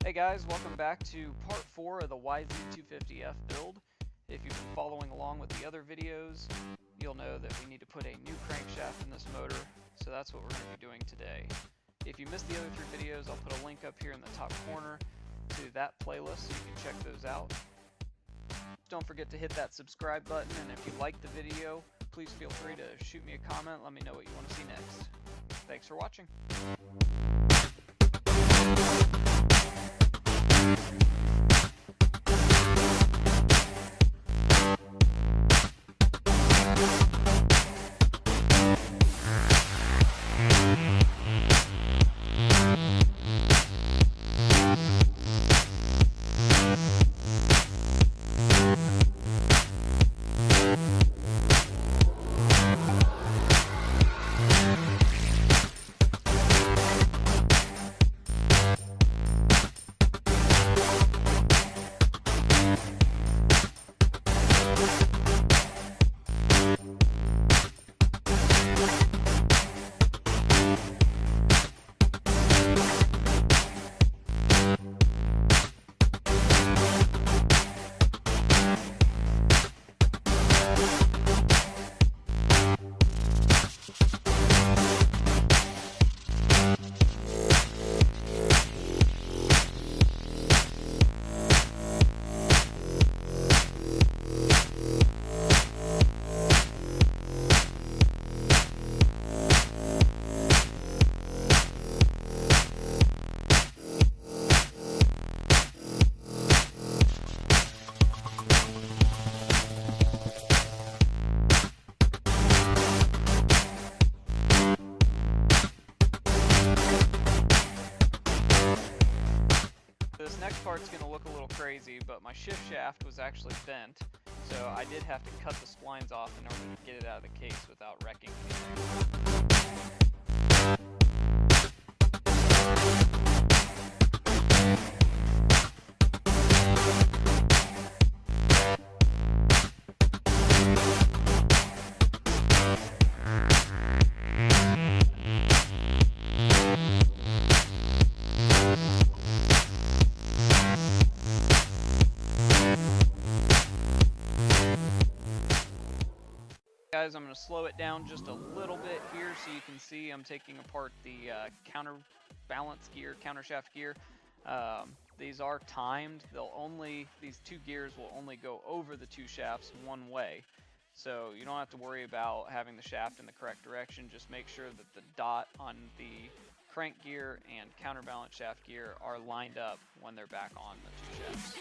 Hey guys, welcome back to part 4 of the yz250F build. If you've been following along with the other videos, you'll know that we need to put a new crankshaft in this motor, so that's what we're going to be doing today. If you missed the other 3 videos, I'll put a link up here in the top corner to that playlist so you can check those out. Don't forget to hit that subscribe button, and if you liked the video, please feel free to shoot me a comment, let me know what you want to see next. Thanks for watching. This next part's going to look a little crazy, but my shift shaft was actually bent, so I did have to cut the splines off in order to get it out of the case without wrecking anything. Guys, I'm going to slow it down just a little bit here so you can see I'm taking apart the counterbalance gear, countershaft gear. These are timed. These 2 gears will only go over the 2 shafts one way. So you don't have to worry about having the shaft in the correct direction. Just make sure that the dot on the crank gear and counterbalance shaft gear are lined up when they're back on the 2 shafts.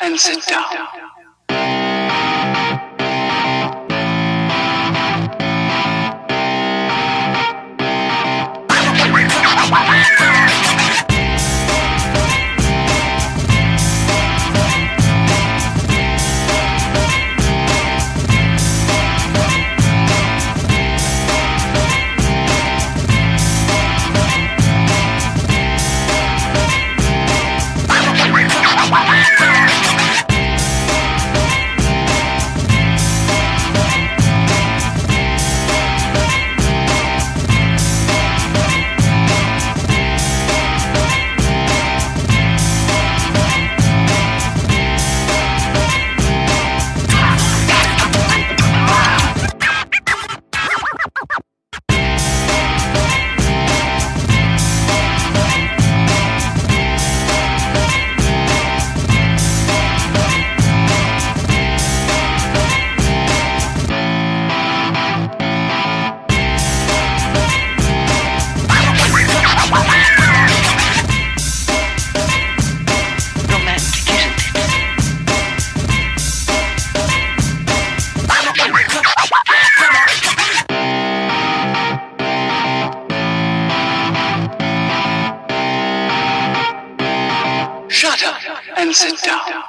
And sit down. sit down.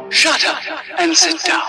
Shut up and sit down.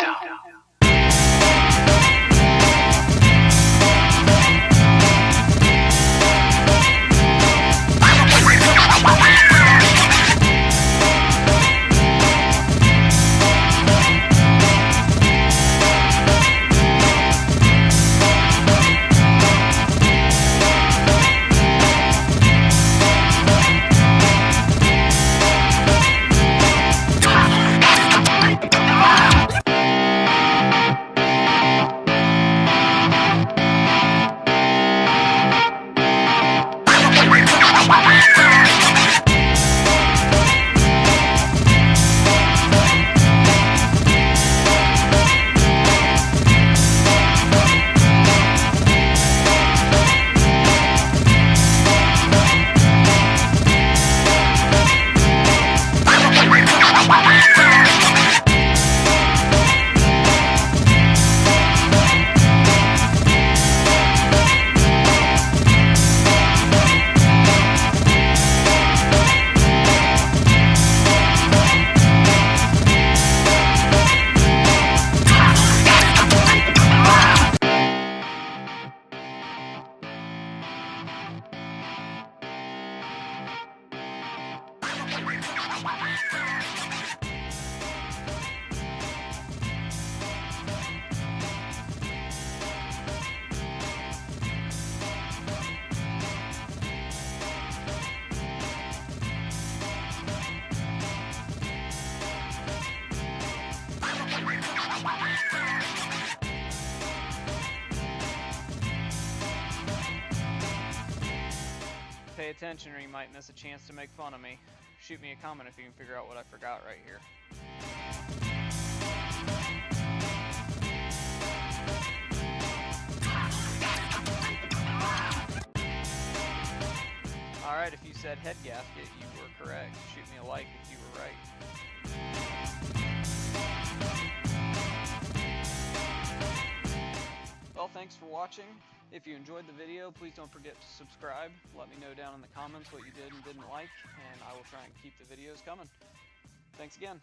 Pay attention or you might miss a chance to make fun of me. Shoot me a comment if you can figure out what I forgot right here. Alright, if you said head gasket, you were correct. Shoot me a like if you were right. Well, thanks for watching. If you enjoyed the video, please don't forget to subscribe. Let me know down in the comments what you did and didn't like, and I will try and keep the videos coming. Thanks again.